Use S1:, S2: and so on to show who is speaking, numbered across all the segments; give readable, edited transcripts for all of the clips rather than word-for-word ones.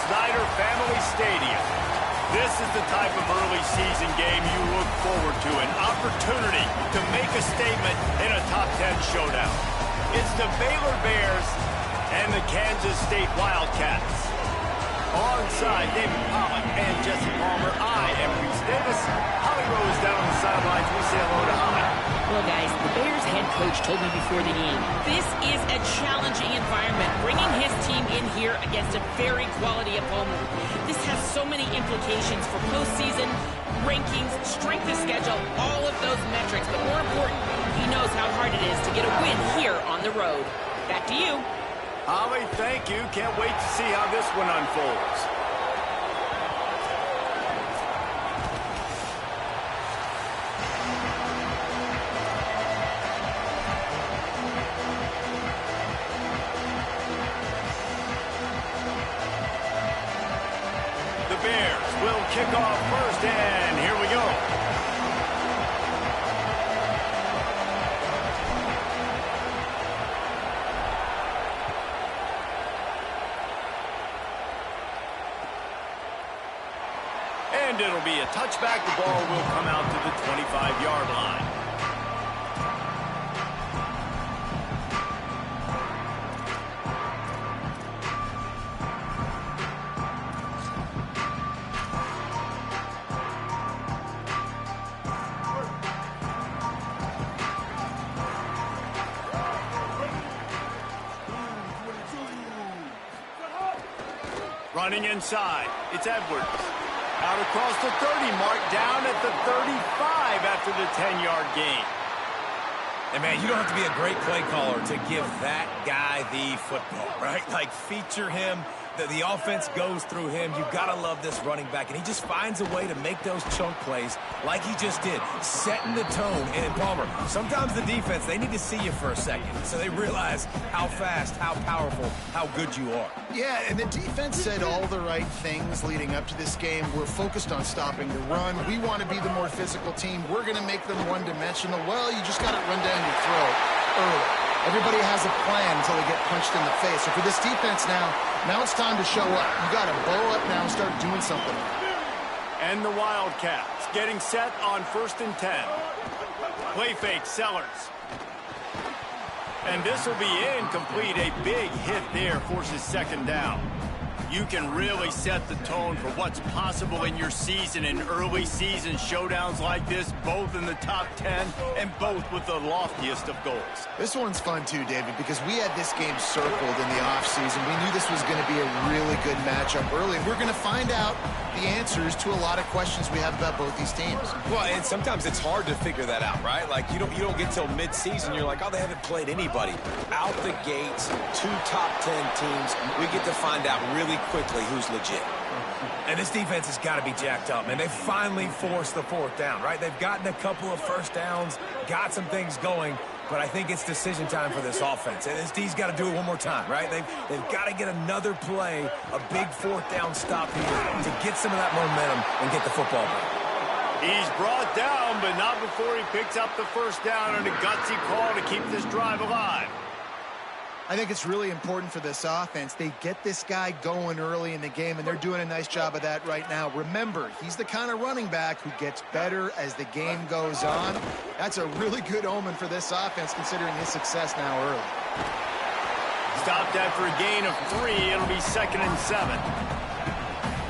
S1: Snyder Family Stadium. This is the type of early season game you look forward to, an opportunity to make a statement in a top 10 showdown. It's the Baylor Bears and the Kansas State Wildcats. Alongside David Pollock and Jesse Palmer, I am Reese Davis. Holly Rose down on the sidelines. We say hello to Holly.
S2: Well, guys, the Bears head coach told me before the game, this is a challenging environment, bringing his team in here against a very quality opponent. This has so many implications for postseason, rankings, strength of schedule, all of those metrics. But more important, he knows how hard it is to get a win here on the road. Back to you.
S1: Holly, thank you. Can't wait to see how this one unfolds. The Bears will kick off first, and here we go. And it'll be a touchback. The ball will come out to the 25-yard line. Running inside, it's Edwards. Out across the 30 mark, down at the 35 after the 10-yard gain.
S3: And, man, you don't have to be a great play caller to give that guy the football, right? Like, feature him. The offense goes through him. You've got to love this running back. And he just finds a way to make those chunk plays like he just did, setting the tone. And, Palmer, sometimes the defense, they need to see you for a second so they realize how fast, how powerful, how good you are.
S4: Yeah, and the defense said all the right things leading up to this game. We're focused on stopping the run. We want to be the more physical team. We're going to make them one-dimensional. Well, you just got to run down your throat early. Everybody has a plan until they get punched in the face. So for this defense now it's time to show up. You got to bow up now and start doing something.
S1: And the Wildcats getting set on 1st and 10. Play fake, Sellers. And this will be incomplete. A big hit there forces 2nd down. You can really set the tone for what's possible in your season in early season showdowns like this, both in the top 10 and both with the loftiest of goals.
S4: This one's fun too, David, because we had this game circled in the offseason. We knew this was going to be a really good matchup early. We're going to find out the answers to a lot of questions we have about both these teams.
S3: Well, and sometimes it's hard to figure that out, right? Like, you don't get till mid-season. You're like, oh, they haven't played anybody. Out the gates, 2 top 10 teams. We get to find out really quickly who's legit. And this defense has got to be jacked up, man. They finally forced the 4th down, right? They've gotten a couple of first downs, got some things going, but I think it's decision time for this offense. And this D's got to do it one more time, right? They've got to get another play, a big 4th down stop here to get some of that momentum and get the football back.
S1: He's brought down, but not before he picks up the 1st down and a gutsy call to keep this drive alive.
S4: I think it's really important for this offense. They get this guy going early in the game, and they're doing a nice job of that right now. Remember, he's the kind of running back who gets better as the game goes on. That's a really good omen for this offense, considering his success now early.
S1: Stopped after a gain of 3. It'll be 2nd and 7.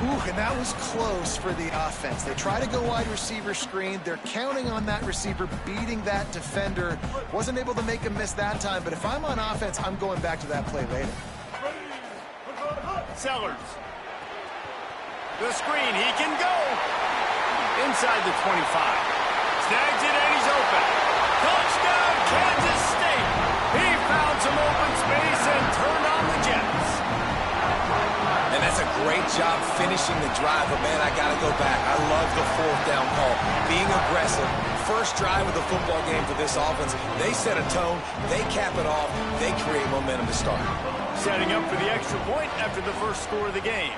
S4: Ooh, and that was close for the offense. They try to go wide receiver screen. They're counting on that receiver beating that defender. Wasn't able to make him miss that time, but if I'm on offense, I'm going back to that play later.
S1: Sellers. The screen, he can go. Inside the 25. Snags it and he's open. Touchdown, Kansas State. He found some open space and turned on the Jets.
S3: And that's a great job finishing the drive, but, man, I got to go back. I love the 4th down call. Being aggressive. First drive of the football game for this offense. They set a tone. They cap it off. They create momentum to start.
S1: Setting up for the extra point after the first score of the game.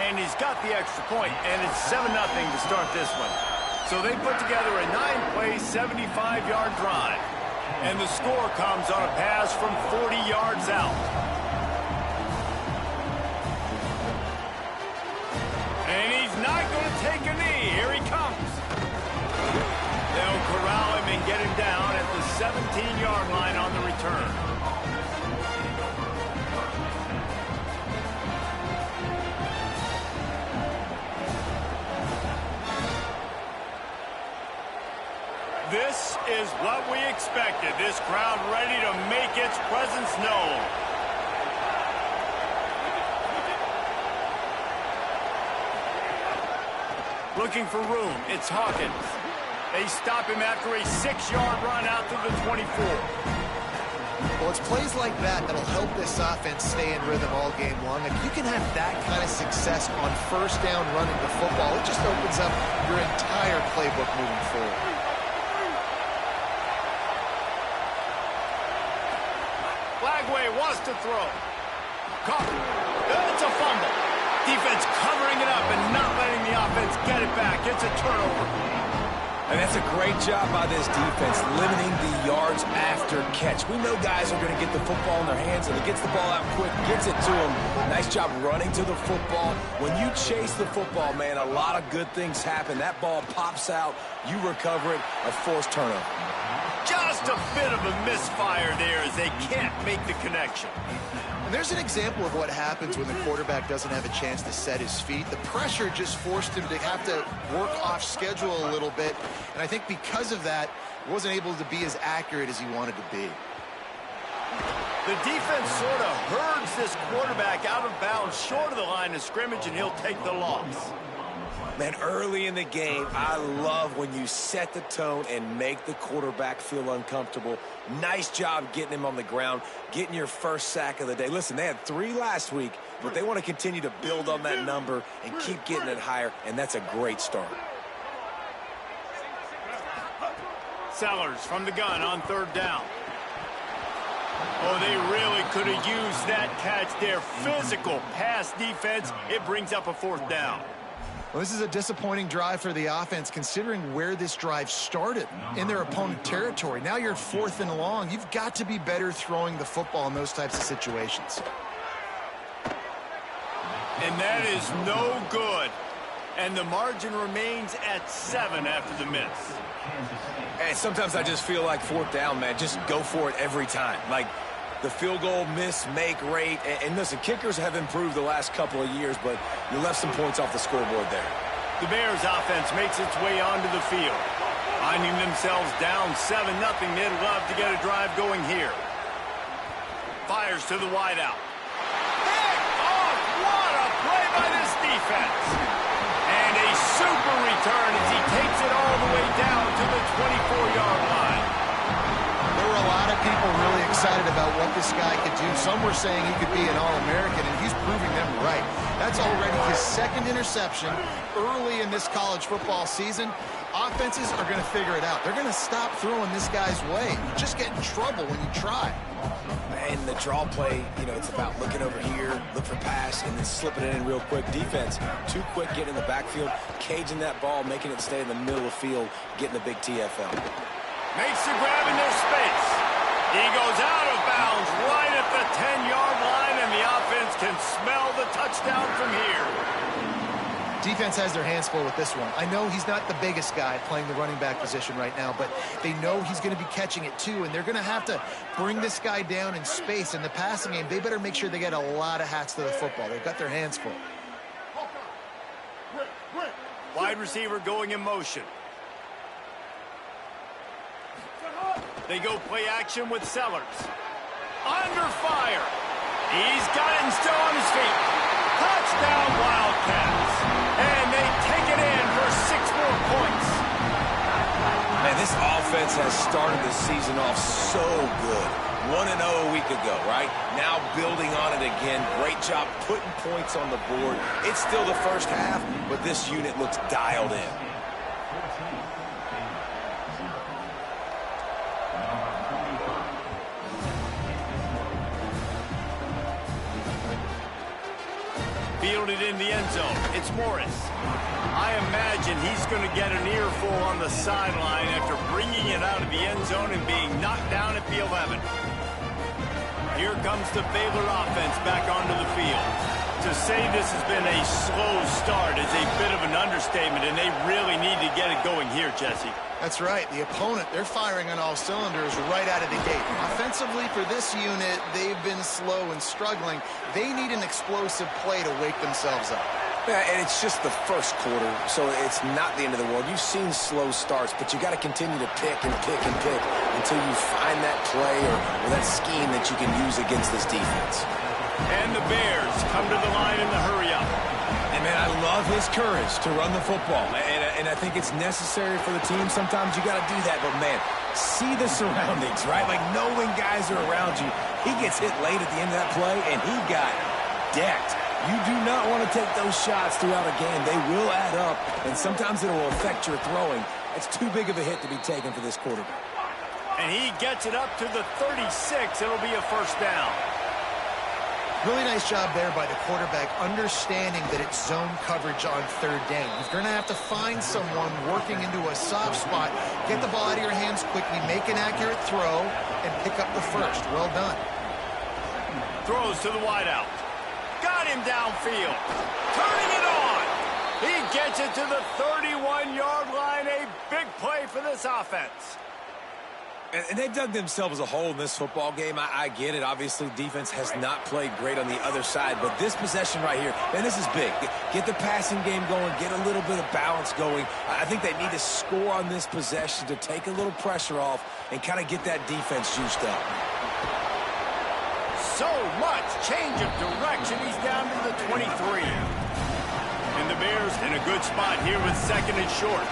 S1: And he's got the extra point, and it's 7-0 to start this one. So they put together a 9-play, 75-yard drive. And the score comes on a pass from 40 yards out. take a knee. Here he comes. They'll corral him and get him down at the 17-yard line on the return. This is what we expected. This crowd ready to make its presence known. Looking for room. It's Hawkins. They stop him after a 6-yard run out to the 24.
S4: Well, it's plays like that that'll help this offense stay in rhythm all game long. If you can have that kind of success on first down running the football, it just opens up your entire playbook moving forward.
S1: Wants to throw. Caught. It's a fumble. Defense covering it up and not letting the offense get it back. It's a turnover.
S3: And that's a great job by this defense, limiting the yards after catch. We know guys are going to get the football in their hands, and he gets the ball out quick, gets it to him. Nice job running to the football. When you chase the football, man, a lot of good things happen. That ball pops out, you recover it, a forced turnover.
S1: Just a bit of a misfire there as they can't make the connection.
S4: And there's an example of what happens when the quarterback doesn't have a chance to set his feet. The pressure just forced him to have to work off schedule a little bit. And I think because of that, he wasn't able to be as accurate as he wanted to be.
S1: The defense sort of herds this quarterback out of bounds short of the line of scrimmage, and he'll take the loss.
S3: Man, early in the game, I love when you set the tone and make the quarterback feel uncomfortable. Nice job getting him on the ground, getting your first sack of the day. Listen, they had 3 last week, but they want to continue to build on that number and keep getting it higher, and that's a great start.
S1: Sellers from the gun on 3rd down. Oh, they really could have used that catch there. Physical pass defense. It brings up a 4th down.
S4: Well, this is a disappointing drive for the offense, considering where this drive started, in their opponent territory. Now you're 4th and long. You've got to be better throwing the football in those types of situations.
S1: And that is no good. And the margin remains at 7 after the miss.
S3: And sometimes I just feel like 4th down, man. Just go for it every time. Like, the field goal miss-make rate. And listen, kickers have improved the last couple of years, but you left some points off the scoreboard there.
S1: The Bears offense makes its way onto the field. Finding themselves down 7-0, they'd love to get a drive going here. Fires to the wideout. Pick off! What a play by this defense! And a super return as he takes it all the way down to the 24-yard line.
S4: There were a lot of people really excited about what this guy could do. Some were saying he could be an All-American, and he's proving them right. That's already his 2nd interception early in this college football season. Offenses are going to figure it out. They're going to stop throwing this guy's way. You just get in trouble when you try.
S3: And the draw play, you know, it's about looking over here, look for pass, and then slipping it in real quick. Defense, too quick getting in the backfield, caging that ball, making it stay in the middle of the field, getting the big TFL.
S1: Makes the grab in their space. He goes out of bounds right at the 10-yard line, and the offense can smell the touchdown from here.
S4: Defense has their hands full with this one. I know he's not the biggest guy playing the running back position right now, but they know he's going to be catching it too, and they're going to have to bring this guy down in space. In the passing game, they better make sure they get a lot of hats to the football. They've got their hands full.
S1: Wide receiver going in motion. They go play action with Sellers. Under fire. He's got it and still on his feet. Touchdown Wildcats. And they take it in for 6 more points.
S3: Man, this offense has started the season off so good. 1-0 a week ago, right? Now building on it again. Great job putting points on the board. It's still the first half, but this unit looks dialed in.
S1: Fielded in the end zone. It's Morris. I imagine he's going to get an earful on the sideline after bringing it out of the end zone and being knocked down at the 11. Here comes the Baylor offense back onto the field. To say this has been a slow start is a bit of an understatement, and they really need to get it going here, Jesse.
S4: That's right. The opponent, they're firing on all cylinders right out of the gate. Offensively, for this unit, they've been slow and struggling. They need an explosive play to wake themselves up.
S3: Yeah, and it's just the first quarter, so it's not the end of the world. You've seen slow starts, but you got to continue to pick and pick and pick until you find that play or that scheme that you can use against this defense.
S1: And the Bears come to the line in the hurry-up.
S3: And, man, I love his courage to run the football, and I think it's necessary for the team. Sometimes you got to do that, but, man, see the surroundings, right? Like, knowing guys are around you. He gets hit late at the end of that play, and he got decked. You do not want to take those shots throughout a game. They will add up, and sometimes it will affect your throwing. It's too big of a hit to be taken for this quarterback.
S1: And he gets it up to the 36. It'll be a first down.
S4: Really nice job there by the quarterback, understanding that it's zone coverage on third down. You're going to have to find someone working into a soft spot, get the ball out of your hands quickly, make an accurate throw, and pick up the first. Well done.
S1: Throws to the wideout. Got him downfield. Turning it on. He gets it to the 31-yard line. A big play for this offense.
S3: And they dug themselves a hole in this football game. I get it. Obviously, defense has not played great on the other side. But this possession right here, man, this is big. Get the passing game going. Get a little bit of balance going. I think they need to score on this possession to take a little pressure off and kind of get that defense juiced up.
S1: So much change of direction. He's down to the 23. And the Bears in a good spot here with second and short.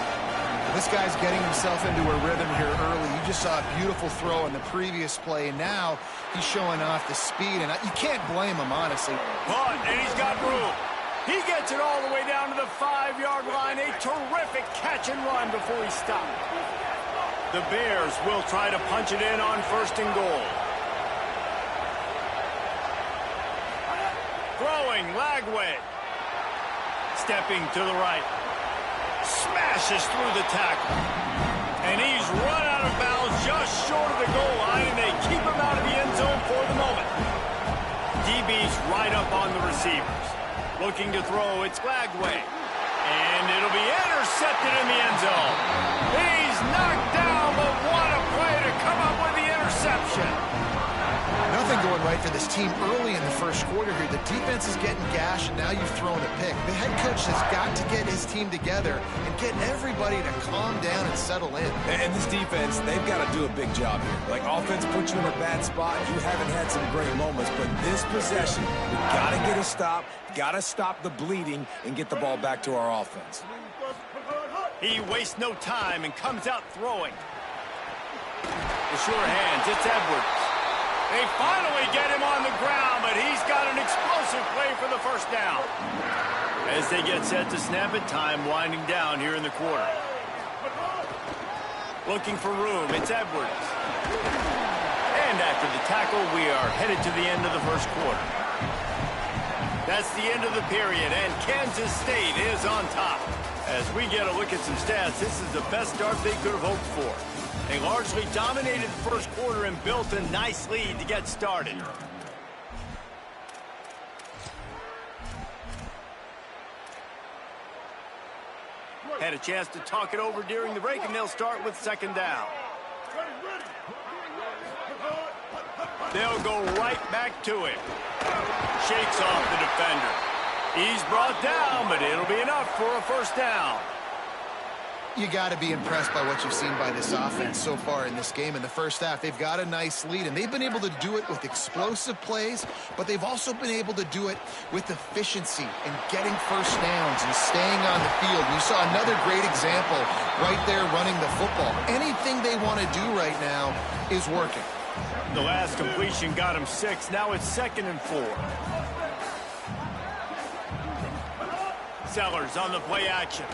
S4: This guy's getting himself into a rhythm here early. You just saw a beautiful throw on the previous play, and now he's showing off the speed, and you can't blame him, honestly.
S1: But, and he's got room. He gets it all the way down to the 5-yard line. A terrific catch and run before he stopped. The Bears will try to punch it in on first and goal. Throwing, Lagway. Stepping to the right. Smashes through the tackle. And he's run out of bounds just short of the goal line, and they keep him out of the end zone for the moment. DB's right up on the receivers. Looking to throw, it's Lagway. And it'll be intercepted in the end zone. He's knocked down, but what a play to come up with the interception.
S4: Nothing going right for this team early in the first quarter here. The defense is getting gashed, and now you've thrown a pick. The head coach has got to get his team together and get everybody to calm down and settle in.
S3: And this defense, they've got to do a big job here. Like, offense puts you in a bad spot. You haven't had some great moments, but this possession, we got to get a stop, got to stop the bleeding, and get the ball back to our offense.
S1: He wastes no time and comes out throwing. The sure hands, it's Edwards. They finally get him on the ground, but he's got an explosive play for the first down. As they get set to snap it, time winding down here in the quarter. Looking for room, it's Edwards. And after the tackle, we are headed to the end of the first quarter. That's the end of the period, and Kansas State is on top. As we get a look at some stats, this is the best start they could have hoped for. They largely dominated the first quarter and built a nice lead to get started. Had a chance to talk it over during the break, and they'll start with second down. They'll go right back to it. Shakes off the defender. He's brought down, but it'll be enough for a first down.
S4: You got to be impressed by what you've seen by this offense so far in this game. In the first half, they've got a nice lead, and they've been able to do it with explosive plays, but they've also been able to do it with efficiency and getting first downs and staying on the field. You saw another great example right there running the football. Anything they want to do right now is working.
S1: The last completion got him 6. Now it's 2nd and 4. Sellers on the play action.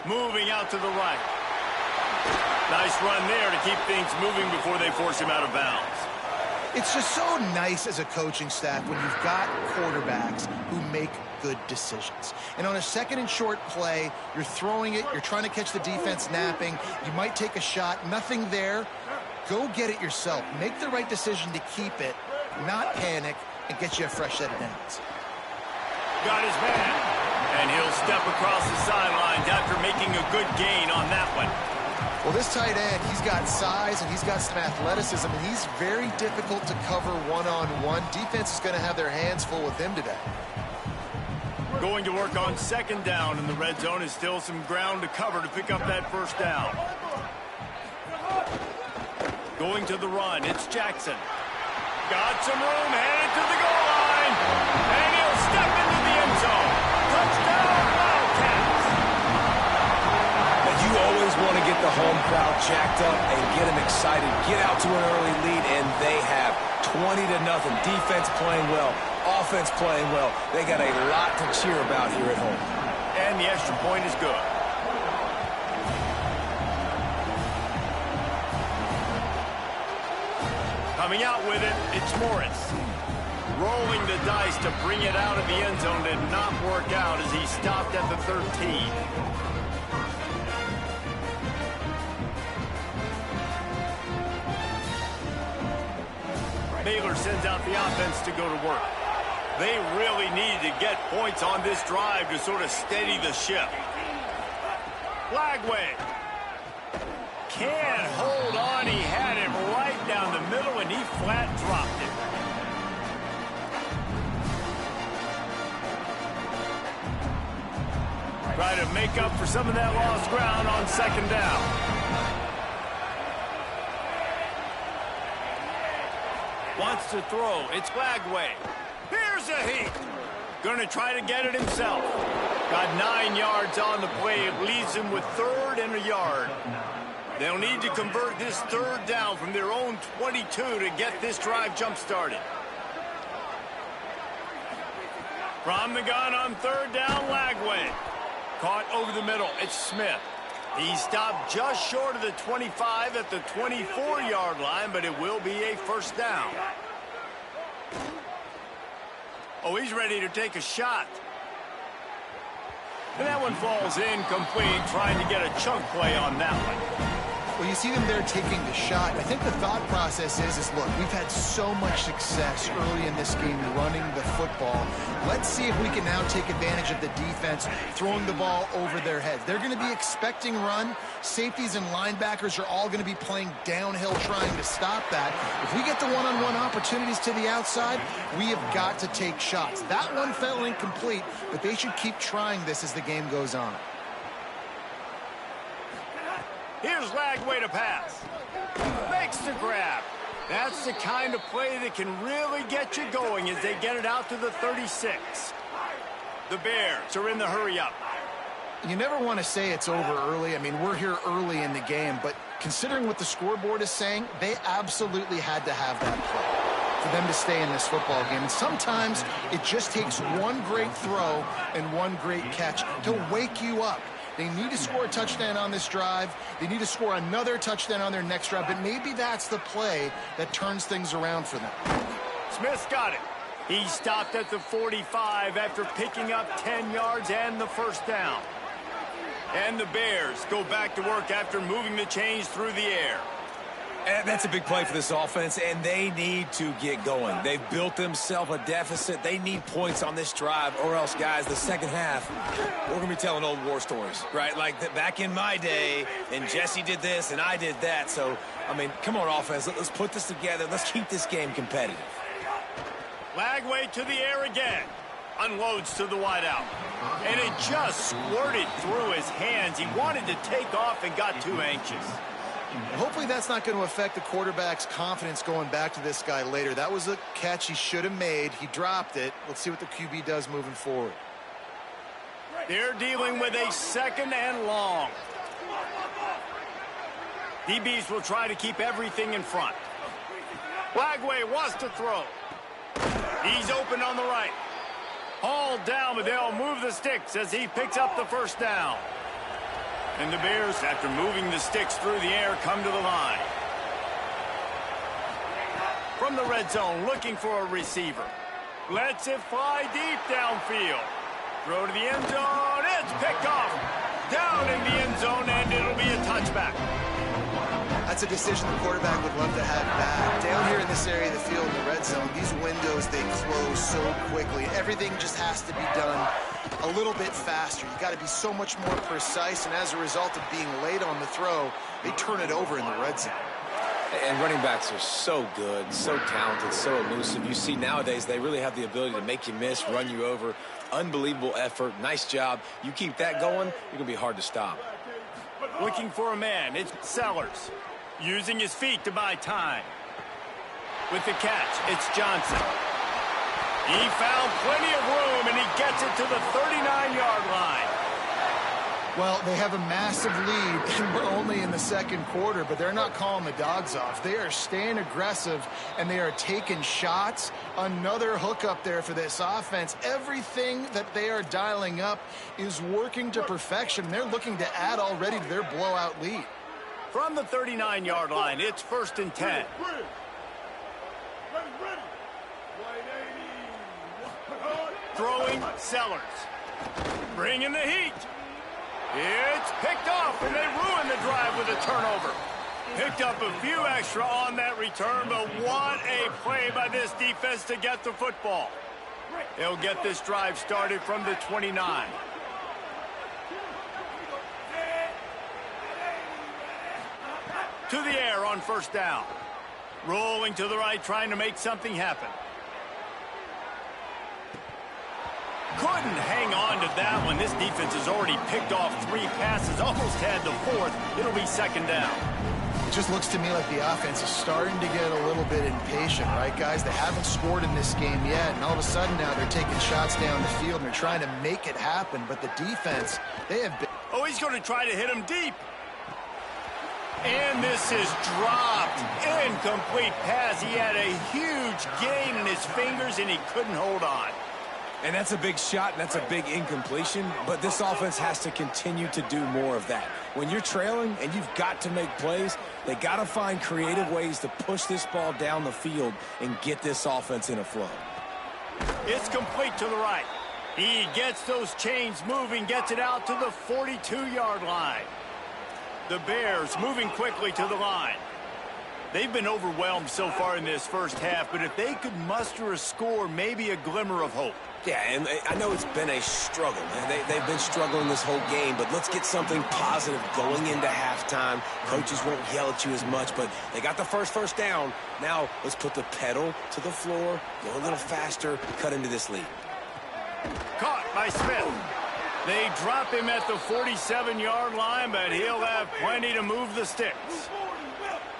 S1: Moving out to the right. Nice run there to keep things moving before they force him out of bounds.
S4: It's just so nice as a coaching staff when you've got quarterbacks who make good decisions. And on a 2nd and short play, you're throwing it, you're trying to catch the defense napping, you might take a shot, nothing there. Go get it yourself. Make the right decision to keep it, not panic, and get you a fresh set of downs.
S1: Got his man. And he'll step across the sidelines after making a good gain on that one.
S4: Well, this tight end, he's got size and he's got some athleticism, and he's very difficult to cover one-on-one. Defense is going to have their hands full with him today.
S1: Going to work on second down in the red zone. Is still some ground to cover to pick up that first down. Going to the run, it's Jackson. Got some room, headed to the goal line. And he'll step into the end zone. Touchdown, Wildcats.
S3: And you always want to get the home crowd jacked up and get them excited. Get out to an early lead, and they have 20-0. Defense playing well, offense playing well. They got a lot to cheer about here at home.
S1: And the extra point is good. Coming out with it, it's Morris. Rolling the dice to bring it out of the end zone did not work out as he stopped at the 13. Baylor sends out the offense to go to work. They really needed to get points on this drive to sort of steady the ship. Flagway. Can't hold on. He had it right down the middle, and he flat dropped it. Try to make up for some of that lost ground on second down. Wants to throw. It's Flagway. Here's a heat. Gonna try to get it himself. Got 9 yards on the play. It leaves him with 3rd and a yard. They'll need to convert this 3rd down from their own 22 to get this drive jump-started. From the gun on 3rd down, Lagway. Caught over the middle. It's Smith. He stopped just short of the 25 at the 24-yard line, but it will be a first down. Oh, he's ready to take a shot. And that one falls incomplete, trying to get a chunk play on that one.
S4: Well, you see them there taking the shot. I think the thought process is, look, we've had so much success early in this game running the football. Let's see if we can now take advantage of the defense throwing the ball over their heads. They're going to be expecting run. Safeties and linebackers are all going to be playing downhill trying to stop that. If we get the one-on-one opportunities to the outside, we have got to take shots. That one fell incomplete, but they should keep trying this as the game goes on.
S1: Here's Lagway to pass. Makes the grab. That's the kind of play that can really get you going as they get it out to the 36. The Bears are in the hurry-up.
S4: You never want to say it's over early. I mean, we're here early in the game, but considering what the scoreboard is saying, they absolutely had to have that play for them to stay in this football game. And sometimes it just takes one great throw and one great catch to wake you up. They need to score a touchdown on this drive. They need to score another touchdown on their next drive, but maybe that's the play that turns things around for them.
S1: Smith's got it. He stopped at the 45 after picking up 10 yards and the first down. And the Bears go back to work after moving the chains through the air.
S3: And that's a big play for this offense, and they need to get going. They've built themselves a deficit. They need points on this drive, or else, guys, the second half, we're going to be telling old war stories, right? Like back in my day, and Jesse did this, and I did that. So, I mean, come on, offense. Let's put this together. Let's keep this game competitive.
S1: Lagway to the air again. Unloads to the wideout. And it just squirted through his hands. He wanted to take off and got too anxious.
S4: Hopefully that's not going to affect the quarterback's confidence going back to this guy later. That was a catch he should have made. He dropped it. Let's see what the QB does moving forward.
S1: They're dealing with a 2nd and long. DBs will try to keep everything in front. Lagway wants to throw. He's open on the right. Hauled down, but they'll move the sticks as he picks up the first down. And the Bears, after moving the sticks through the air, come to the line. From the red zone, looking for a receiver. Lets it fly deep downfield. Throw to the end zone. It's picked off. Down in the end zone, and it'll be a touchback.
S4: I
S5: That's a decision the quarterback would love to have back. Down here in this area of the field in the red zone, these windows, they close so quickly. Everything just has to be done a little bit faster. You got to be so much more precise, and as a result of being late on the throw, they turn it over in the red zone.
S3: And running backs are so good, so talented, so elusive. You see nowadays they really have the ability to make you miss, run you over. Unbelievable effort. Nice job. You keep that going, you're going to be hard to stop.
S1: Looking for a man, it's Sellers. Using his feet to buy time. With the catch, it's Johnson. He found plenty of room, and he gets it to the 39-yard line.
S4: Well, they have a massive lead, and we're only in the second quarter, but they're not calling the dogs off. They are staying aggressive, and they are taking shots. Another hookup there for this offense. Everything that they are dialing up is working to perfection. They're looking to add already to their blowout lead.
S1: From the 39-yard line, it's 1st and 10. Throwing Sellers. Bringing the heat. It's picked off, and they ruin the drive with a turnover. Picked up a few extra on that return, but what a play by this defense to get the football. They'll get this drive started from the 29. To the air on 1st down. Rolling to the right, trying to make something happen. Couldn't hang on to that one. This defense has already picked off 3 passes, almost had the 4th. It'll be 2nd down.
S4: It just looks to me like the offense is starting to get a little bit impatient, right, guys? They haven't scored in this game yet, and all of a sudden now they're taking shots down the field and they're trying to make it happen. But the defense, they have been...
S1: Oh, he's going to try to hit him deep. And this is dropped. Incomplete pass. He had a huge gain in his fingers, and he couldn't hold on.
S3: And that's a big shot, and that's a big incompletion, but this offense has to continue to do more of that. When you're trailing and you've got to make plays, they got to find creative ways to push this ball down the field and get this offense in a flow.
S1: It's complete to the right. He gets those chains moving, gets it out to the 42-yard line. The Bears moving quickly to the line. They've been overwhelmed so far in this first half, but if they could muster a score, maybe a glimmer of hope.
S3: Yeah, and I know it's been a struggle, man. They've been struggling this whole game, but let's get something positive going into halftime. Coaches won't yell at you as much, but they got the first down. Now let's put the pedal to the floor, go a little faster, cut into this lead.
S1: Caught by Smith. They drop him at the 47-yard line, but he'll have plenty to move the sticks.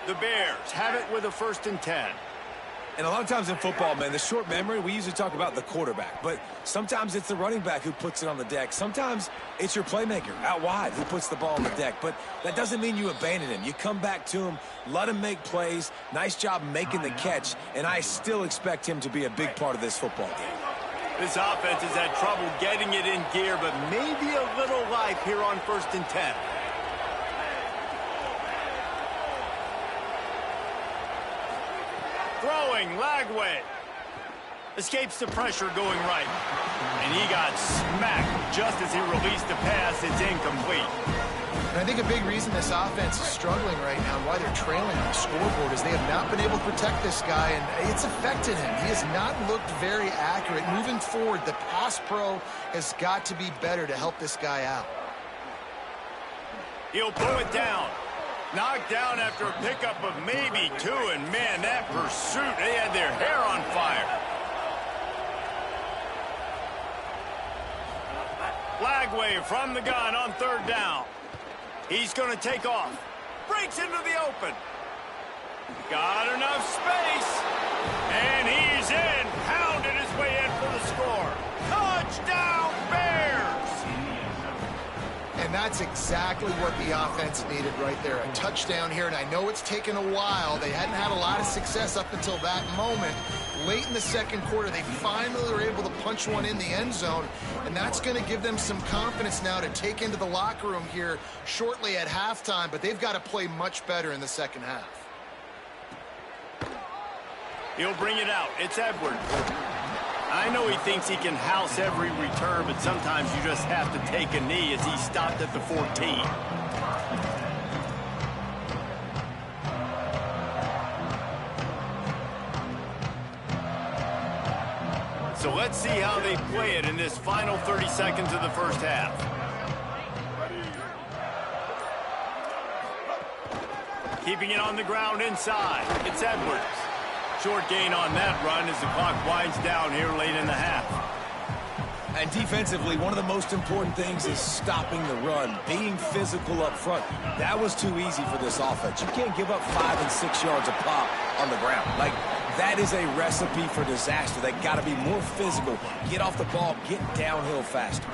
S1: The Bears have it with a 1st and 10.
S3: And a lot of times in football, man, the short memory, we usually talk about the quarterback. But sometimes it's the running back who puts it on the deck. Sometimes it's your playmaker out wide who puts the ball on the deck. But that doesn't mean you abandon him. You come back to him, let him make plays. Nice job making the catch. And I still expect him to be a big part of this football game.
S1: This offense has had trouble getting it in gear, but maybe a little life here on 1st and 10. Throwing, Lagway. Escapes the pressure going right. And he got smacked just as he released the pass. It's incomplete.
S4: And I think a big reason this offense is struggling right now and why they're trailing on the scoreboard is they have not been able to protect this guy, and it's affected him. He has not looked very accurate. Moving forward, the pass pro has got to be better to help this guy out.
S1: He'll pull it down. Knocked down after a pickup of maybe 2, and man, that pursuit, they had their hair on fire. Lagway from the gun on 3rd down. He's going to take off. Breaks into the open. Got enough space. And he's in. Pounded his way in for the score. Touchdown, Bears!
S4: And that's exactly what the offense needed right there. A touchdown here, and I know it's taken a while. They hadn't had a lot of success up until that moment. Late in the second quarter, they finally were able to punch one in the end zone, and that's going to give them some confidence now to take into the locker room here shortly at halftime, but they've got to play much better in the second half.
S1: He'll bring it out. It's Edwards. I know he thinks he can house every return, but sometimes you just have to take a knee as he stopped at the 14. So let's see how they play it in this final 30 seconds of the first half. Keeping it on the ground inside. It's Edwards. Short gain on that run as the clock winds down here late in the half.
S3: And defensively, one of the most important things is stopping the run, being physical up front. That was too easy for this offense. You can't give up 5 and 6 yards a pop on the ground. Like, that is a recipe for disaster. They got to be more physical, get off the ball, get downhill faster.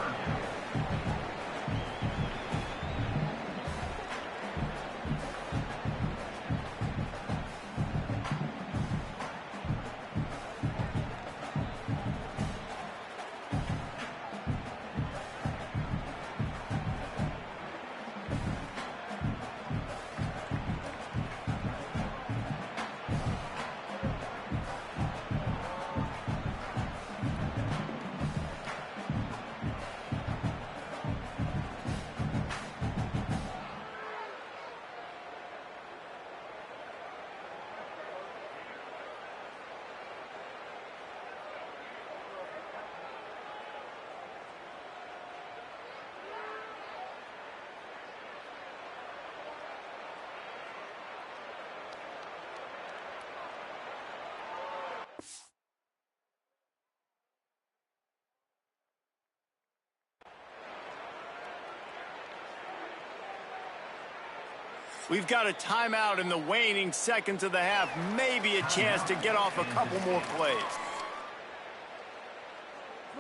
S1: We've got a timeout in the waning seconds of the half. Maybe a chance to get off a couple more plays.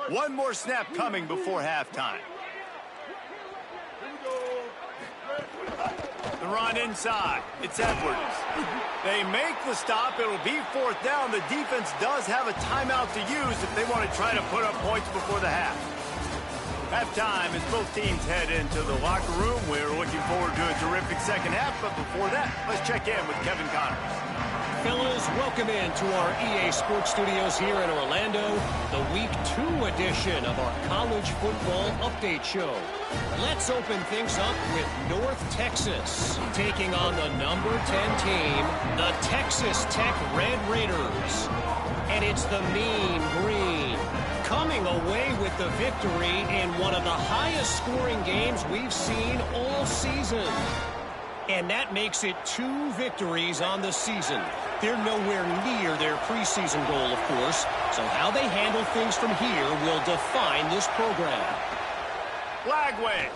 S1: One more snap coming before halftime. The run inside. It's Edwards. They make the stop. It'll be fourth down. The defense does have a timeout to use if they want to try to put up points before the half. Halftime as both teams head into the locker room. We're looking forward to a terrific second half, but before that, let's check in with Kevin Connors.
S6: Fellas, welcome in to our EA Sports Studios here in Orlando, the Week 2 edition of our College Football Update Show. Let's open things up with North Texas, taking on the number 10 team, the Texas Tech Red Raiders. And it's the Mean Green, coming away with the victory in one of the highest scoring games we've seen all season. And that makes it 2 victories on the season. They're nowhere near their preseason goal, of course, so how they handle things from here will define this program.
S1: Flagway.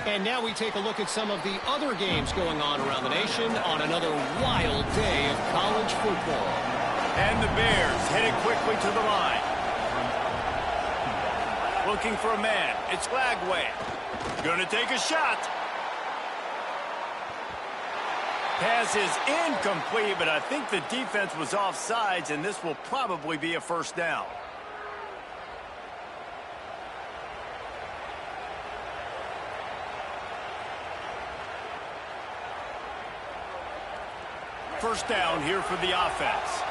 S6: And now we take a look at some of the other games going on around the nation on another wild day of college football.
S1: And the Bears headed quickly to the line. Looking for a man. It's Flagway. Gonna take a shot. Pass is incomplete, but I think the defense was offsides, and this will probably be a first down. First down here for the offense.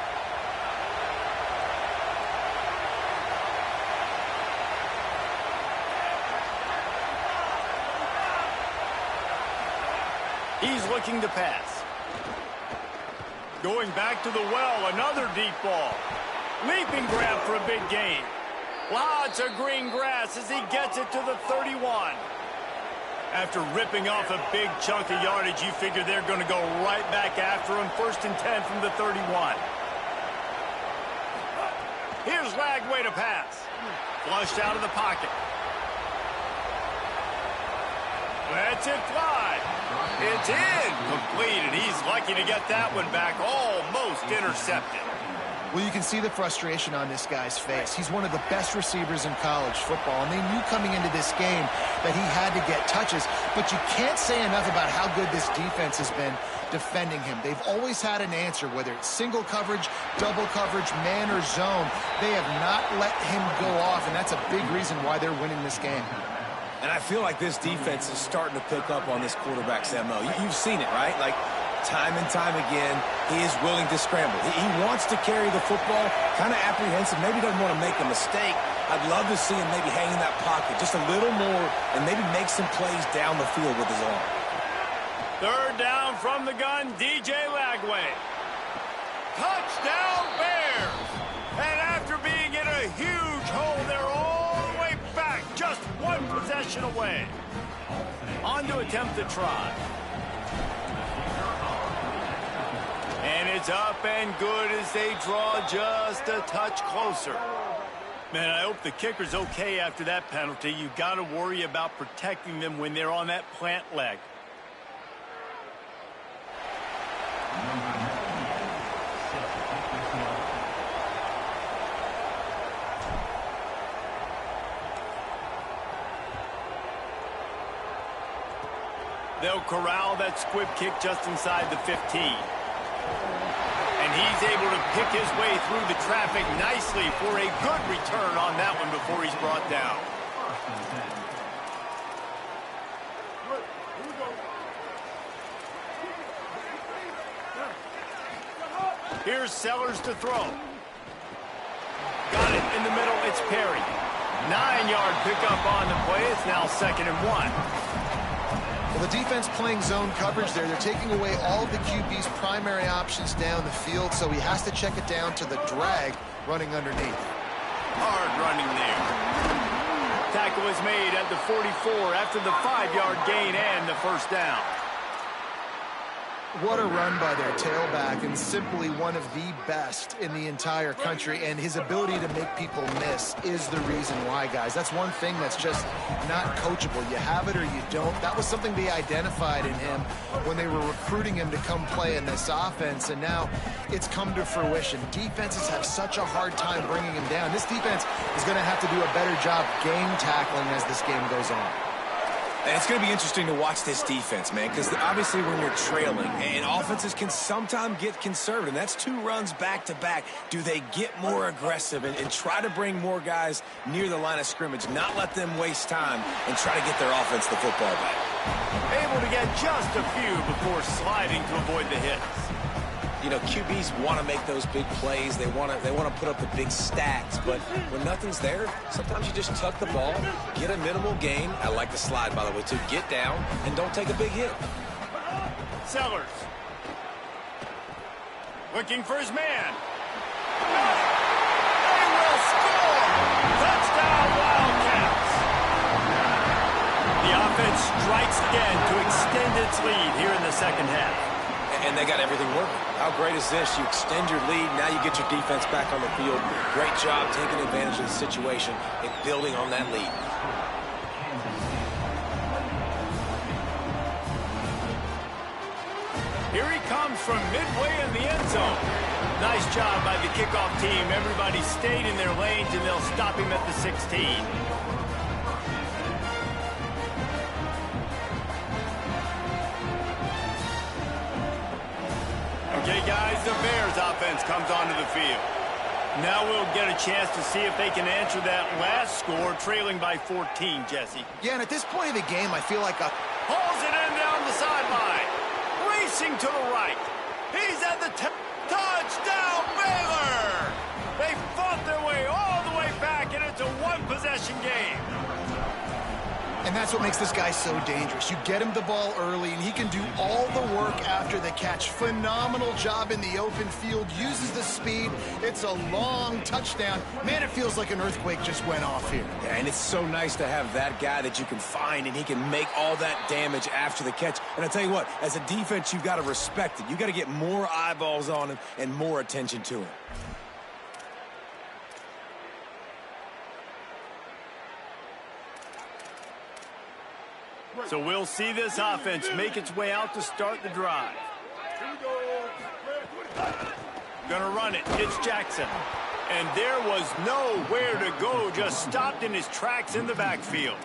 S1: He's looking to pass. Going back to the well, another deep ball. Leaping grab for a big gain. Lots of green grass as he gets it to the 31. After ripping off a big chunk of yardage, you figure they're going to go right back after him. First and 10 from the 31. Here's Flagway to pass. Flushed out of the pocket. Lets it fly. It's incomplete, and he's lucky to get that one back, almost intercepted.
S4: Well, you can see the frustration on this guy's face. He's one of the best receivers in college football, and they knew coming into this game that he had to get touches, but you can't say enough about how good this defense has been defending him. They've always had an answer, whether it's single coverage, double coverage, man or zone. They have not let him go off, and that's a big reason why they're winning this game.
S3: And I feel like this defense is starting to pick up on this quarterback's MO. You've seen it, right? Like, time and time again, he is willing to scramble. He wants to carry the football, kind of apprehensive, maybe doesn't want to make a mistake. I'd love to see him maybe hang in that pocket just a little more and maybe make some plays down the field with his arm.
S1: Third down from the gun, DJ Flagway. Touchdown Bears! And after being in a huge possession away. On to attempt the try. And it's up and good as they draw just a touch closer. Man, I hope the kicker's okay after that penalty. You got to worry about protecting them when they're on that plant leg. They'll corral that squib kick just inside the 15. And he's able to pick his way through the traffic nicely for a good return on that one before he's brought down. Here's Sellers to throw. Got it in the middle. It's Perry. 9-yard pickup on the play. It's now 2nd and 1.
S4: Well, the defense playing zone coverage there. They're taking away all of the QB's primary options down the field, so he has to check it down to the drag running underneath.
S1: Hard running there. Tackle is made at the 44 after the 5-yard gain and the first down.
S4: What a run by their tailback, and simply one of the best in the entire country, and his ability to make people miss is the reason why, guys. That's one thing that's just not coachable. You have it or you don't. That was something they identified in him when they were recruiting him to come play in this offense, and now it's come to fruition. Defenses have such a hard time bringing him down. This defense is going to have to do a better job game tackling as this game goes on.
S3: And it's going to be interesting to watch this defense, man, because obviously when you're trailing, and offenses can sometimes get conservative. That's 2 runs back-to-back. Do they get more aggressive and try to bring more guys near the line of scrimmage, not let them waste time, and try to get their offense the football back?
S1: Able to get just a few before sliding to avoid the hits.
S3: You know, QBs want to make those big plays. They want to put up the big stats. But when nothing's there, sometimes you just tuck the ball, get a minimal gain. I like the slide, by the way, too. Get down and don't take a big hit.
S1: Sellers. Looking for his man. They will score. Touchdown, Wildcats. The offense strikes again to extend its lead here in the second half.
S3: And they got everything working. How great is this? You extend your lead, now you get your defense back on the field. Great job taking advantage of the situation and building on that lead.
S1: Here he comes from midway in the end zone. Nice job by the kickoff team. Everybody stayed in their lanes, and they'll stop him at the 16. Okay, guys, the Bears offense comes onto the field. Now we'll get a chance to see if they can answer that last score, trailing by 14, Jesse.
S4: Yeah, and at this point of the game, I feel like
S1: Hauls it in down the sideline. Racing to the right. He's at the touchdown, Baylor! They fought their way all the way back, and it's a one-possession game.
S4: And that's what makes this guy so dangerous. You get him the ball early, and he can do all the work after the catch. Phenomenal job in the open field. Uses the speed. It's a long touchdown. Man, it feels like an earthquake just went off here.
S3: Yeah, and it's so nice to have that guy that you can find, and he can make all that damage after the catch. And I tell you what, as a defense, you've got to respect it. You've got to get more eyeballs on him and more attention to him.
S1: So we'll see this offense make its way out to start the drive. Gonna run it. It's Jackson. And there was nowhere to go. Just stopped in his tracks in the backfield.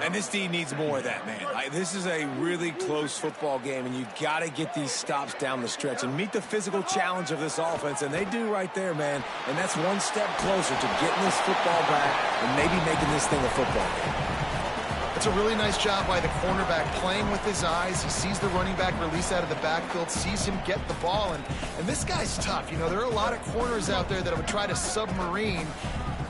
S3: And this team needs more of that, man. This is a really close football game, and you've got to get these stops down the stretch and meet the physical challenge of this offense, and they do right there, man. And that's one step closer to getting this football back and maybe making this thing a football game.
S4: It's a really nice job by the cornerback playing with his eyes. He sees the running back release out of the backfield, sees him get the ball, and this guy's tough. You know, there are a lot of corners out there that would try to submarine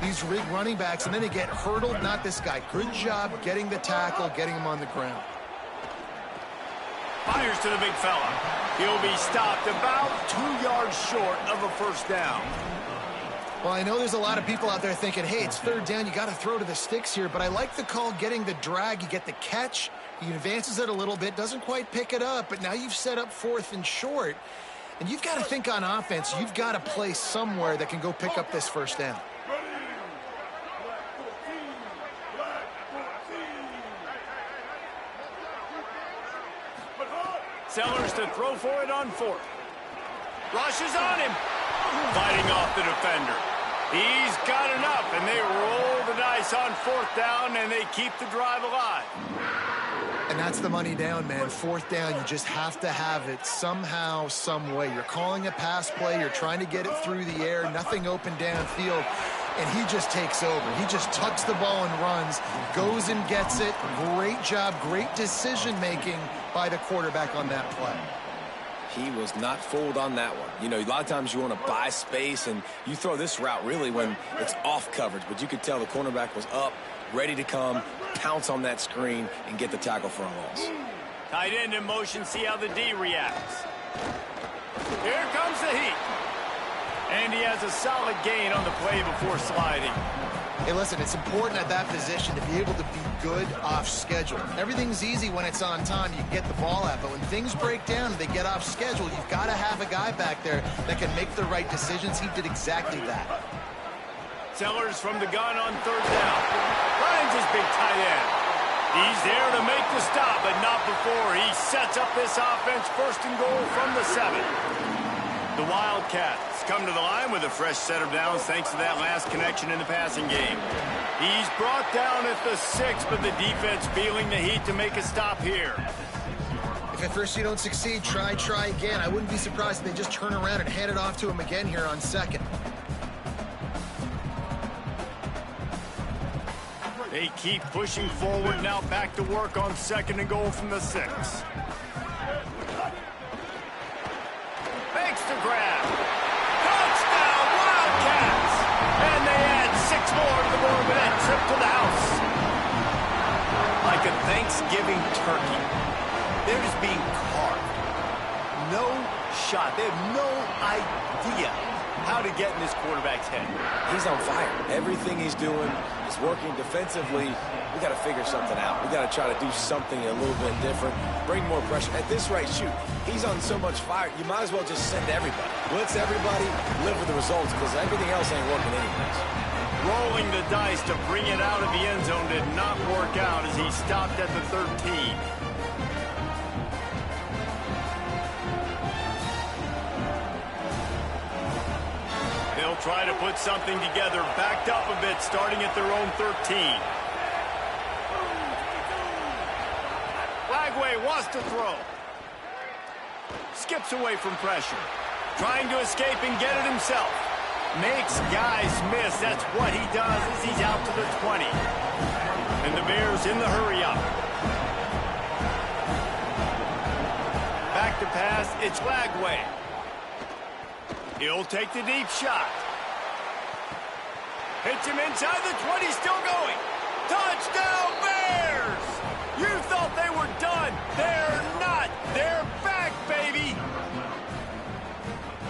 S4: these running backs, and then they get hurdled. Not this guy. Good job getting the tackle, getting him on the ground.
S1: Fires to the big fella. He'll be stopped about 2 yards short of a first down.
S4: Well, I know there's a lot of people out there thinking, hey, it's third down, you got to throw to the sticks here, but I like the call getting the drag. You get the catch, he advances it a little bit, doesn't quite pick it up, but now you've set up 4th and short, and you've got to think on offense, you've got to play somewhere that can go pick up this first down.
S1: Sellers to throw for it on 4th. Rushes on him. Fighting off the defender. He's got enough, and they roll the dice on 4th down, and they keep the drive alive.
S4: And that's the money down, man. 4th down, you just have to have it somehow, some way. You're calling a pass play. You're trying to get it through the air. Nothing open downfield. And he just takes over. He just tucks the ball and runs, goes and gets it. Great job, great decision-making by the quarterback on that play.
S3: He was not fooled on that one. You know, a lot of times you want to buy space, and you throw this route really when it's off coverage. But you could tell the cornerback was up, ready to come, pounce on that screen, and get the tackle for a loss.
S1: Tight end in motion, see how the D reacts. Here comes the heat. And he has a solid gain on the play before sliding.
S4: Hey, listen, it's important at that position to be able to be good off schedule. Everything's easy when it's on time. You can get the ball out. But when things break down and they get off schedule, you've got to have a guy back there that can make the right decisions. He did exactly that.
S1: Sellers from the gun on 3rd down. Finds his big tight end. He's there to make the stop, but not before he sets up this offense 1st and goal from the 7. The Wildcats come to the line with a fresh set of downs thanks to that last connection in the passing game. He's brought down at the 6, but the defense feeling the heat to make a stop here.
S4: If at first you don't succeed, try again. I wouldn't be surprised if they just turn around and hand it off to him again here on 2nd.
S1: They keep pushing forward, now back to work on 2nd and goal from the 6. Makes the grab. Touchdown, Wildcats! And they add 6 more to the board with that trip to the house. Like a Thanksgiving turkey, they're just being carved. No shot. They have no idea how to get in this quarterback's head.
S3: He's on fire. Everything he's doing is working defensively. We got to figure something out. We got to try to do something a little bit different. Bring more pressure. At this rate, shoot, he's on so much fire, you might as well just send everybody. Blitz everybody, live with the results, because everything else ain't working anyways.
S1: Rolling the dice to bring it out of the end zone did not work out as he stopped at the 13. They'll try to put something together, backed up a bit, starting at their own 13. Flagway wants to throw. Skips away from pressure. Trying to escape and get it himself. Makes guys miss. That's what he does as he's out to the 20. And the Bears in the hurry up. Back to pass. It's Flagway. He'll take the deep shot. Hits him inside the 20, still going. Touchdown, Bears! You thought they were done. They're not. They're back, baby.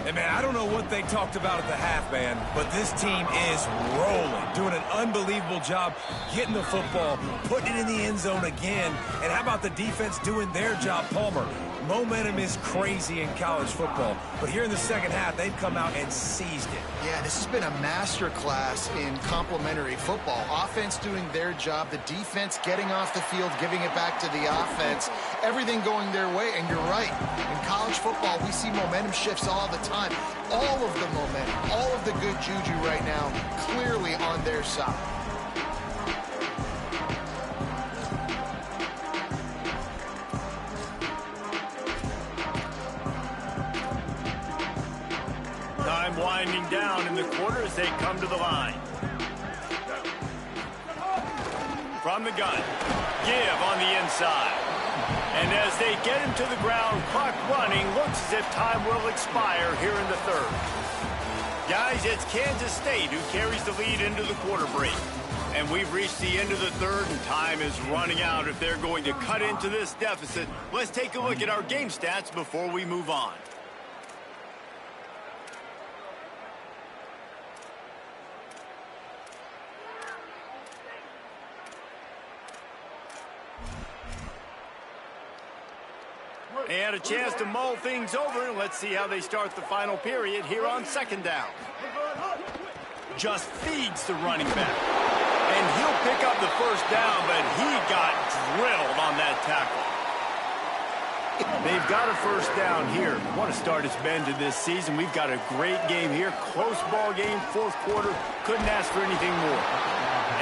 S3: Hey, man, I don't know what they talked about at the half, man, but this team is rolling, doing an unbelievable job getting the football, putting it in the end zone again. And how about the defense doing their job, Palmer? Momentum is crazy in college football, but here in the second half, they've come out and seized it.
S4: Yeah, this has been a master class in complementary football. Offense doing their job, the defense getting off the field, giving it back to the offense, everything going their way. And you're right, in college football, we see momentum shifts all the time. All of the momentum, all of the good juju right now, clearly on their side.
S1: Time winding down in the quarter as they come to the line. From the gun, give on the inside. And as they get him to the ground, clock running, looks as if time will expire here in the 3rd. Guys, it's Kansas State who carries the lead into the quarter break. And we've reached the end of the 3rd, and time is running out if they're going to cut into this deficit. Let's take a look at our game stats before we move on. They had a chance to mull things over. Let's see how they start the final period here on second down. Just feeds the running back. And he'll pick up the first down, but he got drilled on that tackle. They've got a first down here. Want to start his bend to this season. We've got a great game here. Close ball game, fourth quarter. Couldn't ask for anything more.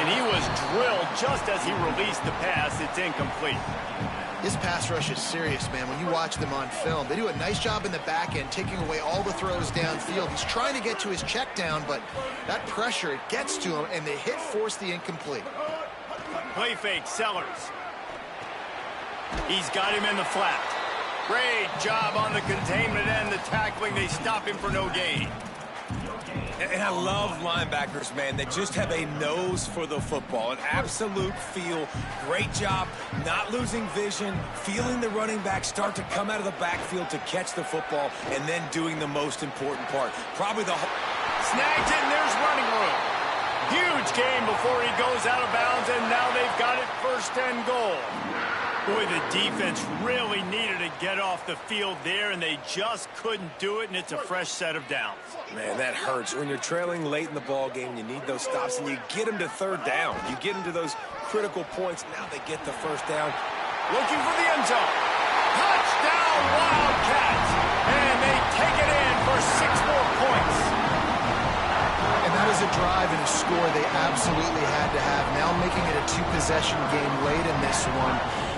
S1: And he was drilled just as he released the pass. It's incomplete.
S4: This pass rush is serious, man. When you watch them on film, they do a nice job in the back end, taking away all the throws downfield. He's trying to get to his check down, but that pressure, it gets to him, and the hit forced the incomplete.
S1: Play fake, Sellers. He's got him in the flat. Great job on the containment and the tackling. They stop him for no gain.
S3: And I love linebackers, man. They just have a nose for the football, an absolute feel. Great job not losing vision, feeling the running back start to come out of the backfield to catch the football, and then doing the most important part. Probably the
S1: snags it, and there's running room. Huge gain before he goes out of bounds, and now they've got it first and goal. Boy, the defense really needed to get off the field there, and they just couldn't do it, and it's a fresh set of downs.
S3: Man, that hurts. When you're trailing late in the ball game, you need those stops, and you get them to third down. You get them to those critical points. Now they get the first down.
S1: Looking for the end zone. Touchdown, Wildcats! And they take it in for 6 more points.
S4: And that is a drive and a score they absolutely had to have. Now making it a 2-possession game late in this one.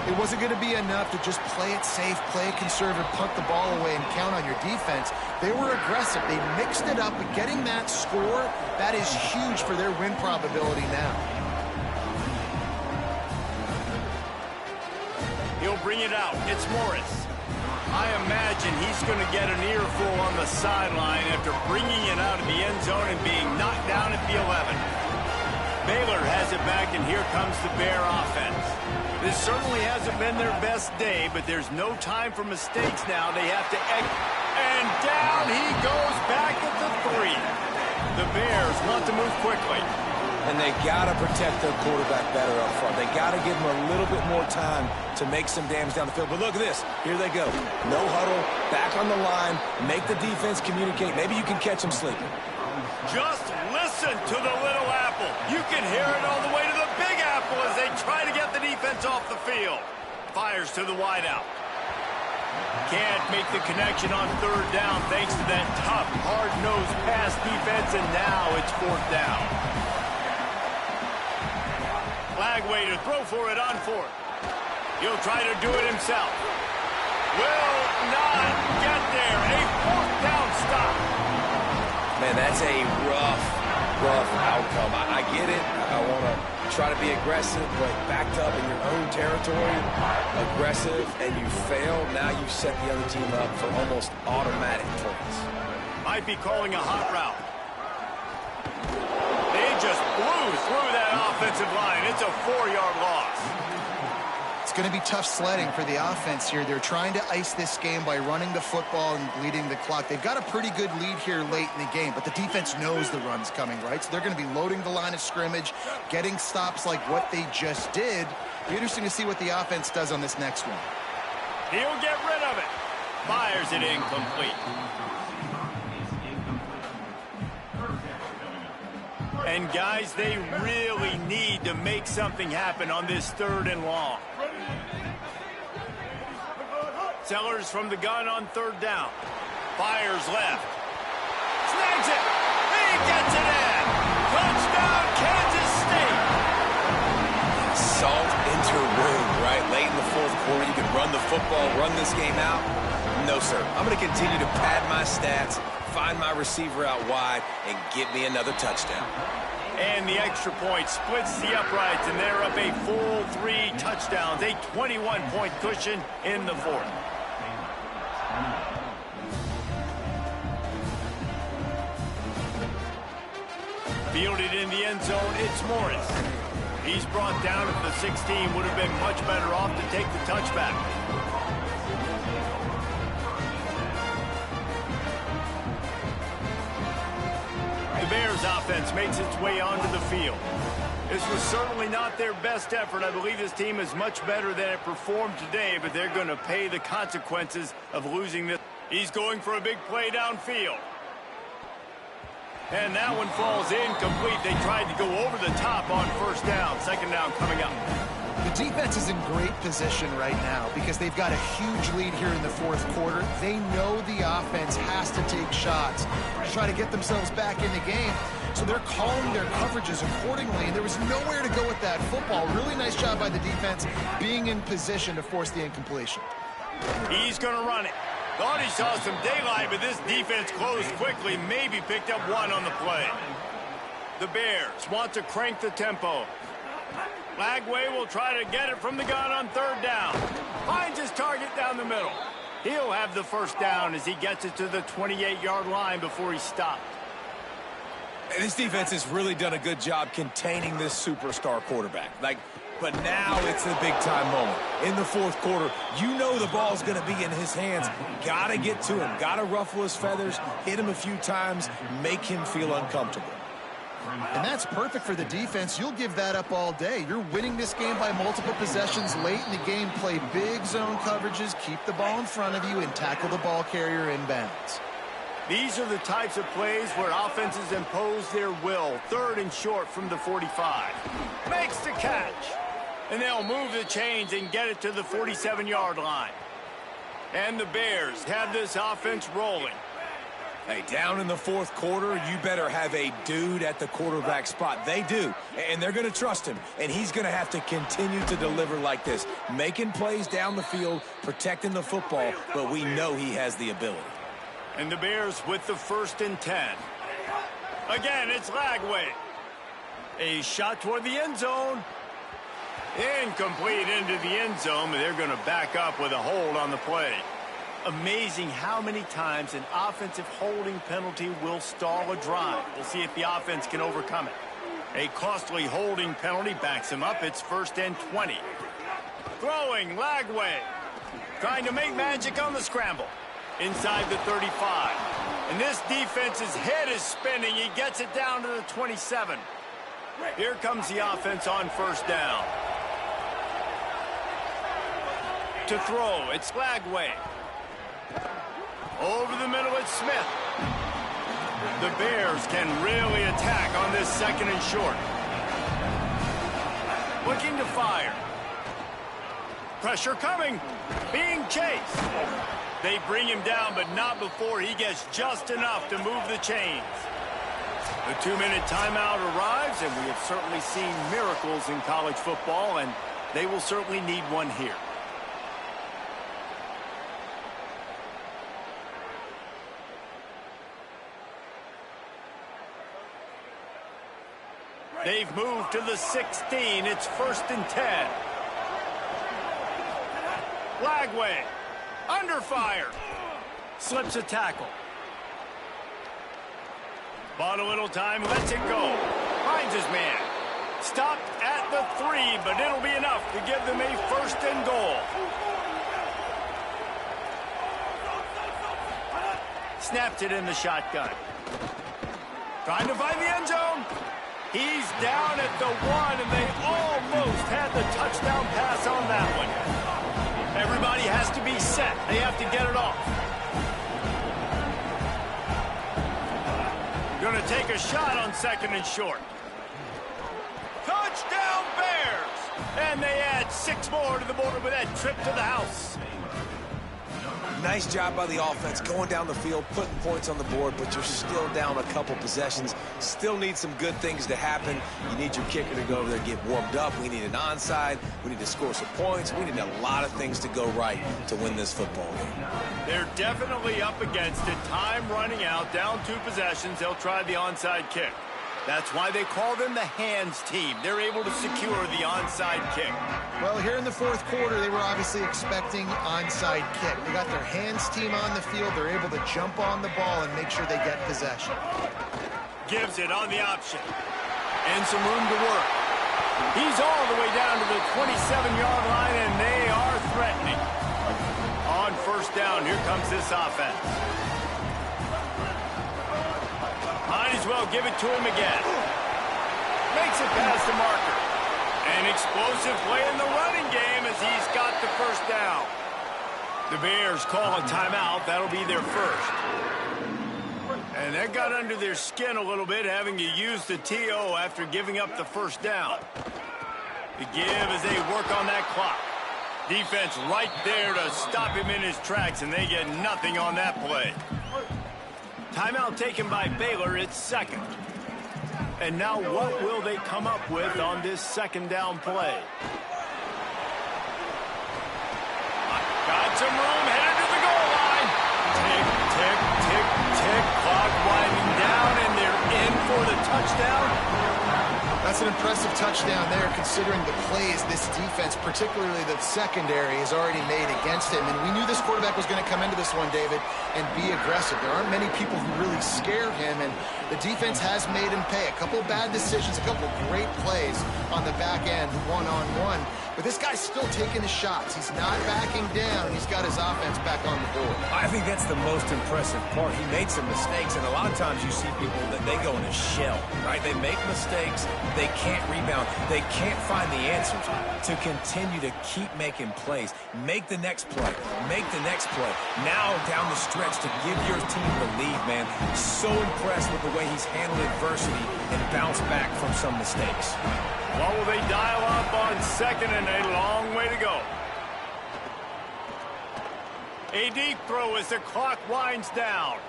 S4: It wasn't going to be enough to just play it safe, play it conservative, punt the ball away, and count on your defense. They were aggressive. They mixed it up, but getting that score, that is huge for their win probability now.
S1: He'll bring it out. It's Morris. I imagine he's going to get an earful on the sideline after bringing it out of the end zone and being knocked down at the 11. Baylor has it back, and here comes the Bear offense. This certainly hasn't been their best day, but there's no time for mistakes now. They have to and down he goes back at the 3. The Bears want to move quickly.
S3: And they got to protect their quarterback better up front. They got to give him a little bit more time to make some damage down the field. But look at this. Here they go. No huddle, back on the line, make the defense communicate. Maybe you can catch them sleeping.
S1: Just listen to the little apple. You can hear it all the way to the big apple as they try to get the defense off the field. Fires to the wideout. Can't make the connection on third down thanks to that tough, hard-nosed pass defense, and now it's fourth down. Flag way to throw for it on fourth. He'll try to do it himself. Will not get there. A fourth down stop.
S3: Man, that's a rough outcome. I get it. I want to try to be aggressive, but backed up in your own territory, aggressive, and you fail. Now you set the other team up for almost automatic points.
S1: Might be calling a hot route. They just blew through that offensive line. It's a 4-yard loss.
S4: It's going to be tough sledding for the offense here. They're trying to ice this game by running the football and bleeding the clock. They've got a pretty good lead here late in the game, but the defense knows the run's coming, right? So they're going to be loading the line of scrimmage, getting stops like what they just did. Be interesting to see what the offense does on this next one.
S1: He'll get rid of it. Fires it incomplete. And guys, they really need to make something happen on this third and long. Sellers from the gun on third down. Fires left. Snags it. He gets it in. Touchdown, Kansas State.
S3: Salt into room, right? Late in the fourth quarter, you can run the football, run this game out. No, sir. I'm going to continue to pad my stats, find my receiver out wide, and get me another touchdown.
S1: And the extra point splits the uprights, and they're up a full 3 touchdowns, a 21-point cushion in the fourth. Fielded in the end zone, it's Morris. He's brought down at the 16, would have been much better off to take the touchback. The The Bears offense makes its way onto the field. This was certainly not their best effort. I believe this team is much better than it performed today, but they're going to pay the consequences of losing this. He's going for a big play downfield. And that one falls incomplete. They tried to go over the top on first down. Second down coming up.
S4: The defense is in great position right now because they've got a huge lead here in the fourth quarter. They know the offense has to take shots to try to get themselves back in the game. So they're calling their coverages accordingly, and there was nowhere to go with that football. Really nice job by the defense being in position to force the incompletion.
S1: He's going to run it. Thought he saw some daylight, but this defense closed quickly, maybe picked up one on the play. The Bears want to crank the tempo. Lagway will try to get it from the gun on third down. Finds his target down the middle. He'll have the first down as he gets it to the 28-yard line before he stopped.
S3: This defense has really done a good job containing this superstar quarterback. But now it's the big-time moment. In the fourth quarter, you know the ball's going to be in his hands. Got to get to him. Got to ruffle his feathers, hit him a few times, make him feel uncomfortable.
S4: And that's perfect for the defense. You'll give that up all day. You're winning this game by multiple possessions late in the game. Play big zone coverages, keep the ball in front of you, and tackle the ball carrier inbounds.
S1: These are the types of plays where offenses impose their will. Third and short from the 45. Makes the catch. And they'll move the chains and get it to the 47-yard line. And the Bears have this offense rolling.
S3: Hey, down in the fourth quarter, you better have a dude at the quarterback spot. They do, and they're going to trust him. And he's going to have to continue to deliver like this, making plays down the field, protecting the football, but we know he has the ability.
S1: And the Bears with the 1st and 10. Again, it's Lagway. A shot toward the end zone. Incomplete into the end zone, but they're going to back up with a hold on the play. Amazing how many times an offensive holding penalty will stall a drive. We'll see if the offense can overcome it. A costly holding penalty backs him up. It's 1st and 20. Throwing, Lagway. Trying to make magic on the scramble. Inside the 35. And this defense's head is spinning. He gets it down to the 27. Here comes the offense on first down. To throw, it's Lagway. Over the middle, it's Smith. The Bears can really attack on this 2nd and short. Looking to fire. Pressure coming. Being chased. They bring him down, but not before he gets just enough to move the chains. The 2-minute timeout arrives, and we have certainly seen miracles in college football, and they will certainly need one here. They've moved to the 16. It's 1st and 10. Lagway. Under fire. Slips a tackle. Bought a little time. Lets it go. Finds his man. Stopped at the 3, but it'll be enough to give them a 1st and goal. Snapped it in the shotgun. Trying to find the end zone. He's down at the 1, and they almost had the touchdown pass on that one. Everybody has to be set. They have to get it off. Going to take a shot on 2nd and short. Touchdown Bears! And they add 6 more to the board with that trip to the house.
S3: Nice job by the offense going down the field, putting points on the board, but you're still down a couple possessions. Still need some good things to happen. You need your kicker to go over there and get warmed up. We need an onside. We need to score some points. We need a lot of things to go right to win this football game.
S1: They're definitely up against it. Time running out, down 2 possessions. They'll try the onside kick. That's why they call them the hands team. They're able to secure the onside kick.
S4: Well, here in the fourth quarter, they were obviously expecting onside kick. They got their hands team on the field. They're able to jump on the ball and make sure they get possession.
S1: Gives it on the option. And some room to work. He's all the way down to the 27-yard line, and they are threatening. On first down, here comes this offense. Might as well give it to him again. Makes it past the marker. An explosive play in the running game as he's got the first down. The Bears call a timeout. That'll be their first. And that got under their skin a little bit, having to use the TO after giving up the first down. The give as they work on that clock. Defense right there to stop him in his tracks, and they get nothing on that play. Timeout taken by Baylor. It's second. And now what will they come up with on this second down play? Got some room, headed to the goal line. Tick, tick, tick, tick. Clock winding down, and they're in for the touchdown.
S4: That's an impressive touchdown there, considering the plays this defense, particularly the secondary, has already made against him. And we knew this quarterback was going to come into this one, David, and be aggressive. There aren't many people who really scare him, and the defense has made him pay. A couple bad decisions, a couple great plays on the back end, one-on-one. But this guy's still taking his shots. He's not backing down. He's got his offense back on the board.
S3: I think that's the most impressive part. He made some mistakes, and a lot of times you see people that they go in a shell, right? They make mistakes. They can't rebound. They can't find the answers. To continue to keep making plays, make the next play, make the next play. Now down the stretch to give your team the lead, man. So impressed with the way he's handled adversity and bounced back from some mistakes.
S1: What will they dial up on second and a long way to go? A deep throw as the clock winds down.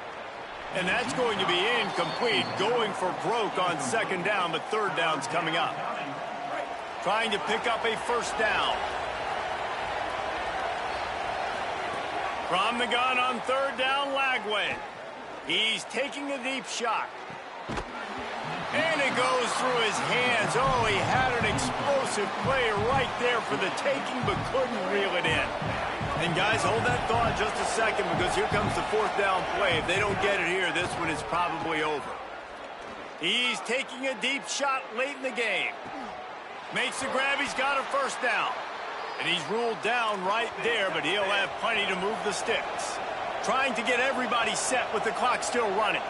S1: And that's going to be incomplete. Going for broke on second down, but third down's coming up. Trying to pick up a first down. From the gun on third down, Lagway. He's taking a deep shot. And it goes through his hands. Oh, he had an explosive play right there for the taking, but couldn't reel it in. And guys, hold that thought just a second, because here comes the fourth down play. If they don't get it here, this one is probably over. He's taking a deep shot late in the game. Makes the grab. He's got a first down. And he's ruled down right there, but he'll have plenty to move the sticks. Trying to get everybody set with the clock still running.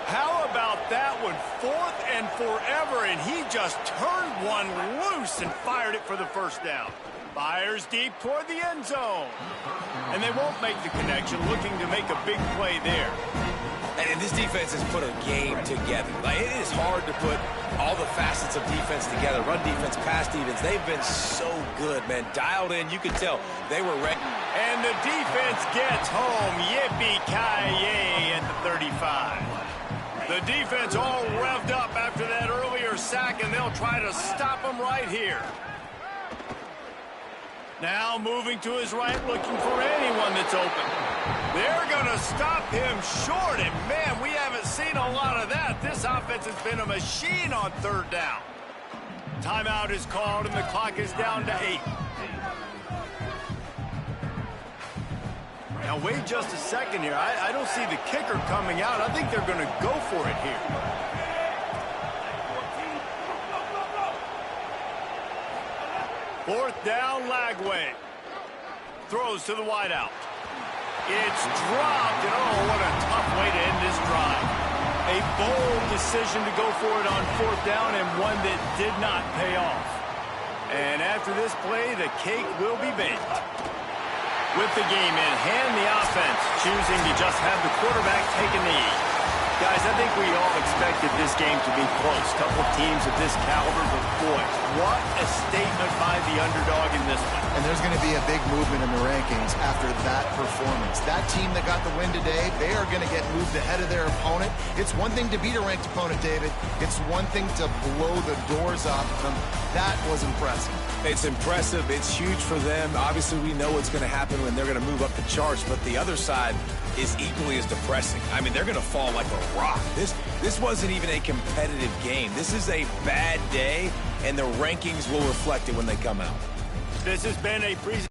S1: How about that one? Fourth and forever, and he just turned one loose and fired it for the first down. Fires deep toward the end zone. And they won't make the connection, looking to make a big play there.
S3: And this defense has put a game together. Like, it is hard to put all the facets of defense together. Run defense, pass defense. They've been so good, man. Dialed in. You could tell they were ready.
S1: And the defense gets home. Yippee-ki-yay at the 35. The defense all revved up after that earlier sack, and they'll try to stop him right here. Now moving to his right, looking for anyone that's open. They're going to stop him short, and man, we haven't seen a lot of that. This offense has been a machine on third down. Timeout is called, and the clock is down to 8. Now, wait just a second here. I don't see the kicker coming out. I think they're going to go for it here. Fourth down, Lagway. Throws to the wideout. It's dropped, and oh, what a tough way to end this drive. A bold decision to go for it on fourth down, and one that did not pay off. And after this play, the cake will be baked. With the game in hand, the offense choosing to just have the quarterback take a knee. Guys, I think we all expected this game to be close. Couple teams of this caliber, but boy, what a statement by the underdog in this one.
S4: And there's going to be a big movement in the rankings after that performance. That team that got the win today, they are going to get moved ahead of their opponent. It's one thing to beat a ranked opponent, David. It's one thing to blow the doors off them. That was impressive.
S3: It's impressive. It's huge for them. Obviously, we know what's going to happen when they're going to move up the charts, but the other side is equally as depressing. I mean, they're going to fall like a rock. This wasn't even a competitive game. This is a bad day, and the rankings will reflect it when they come out.
S1: This has been a presentation.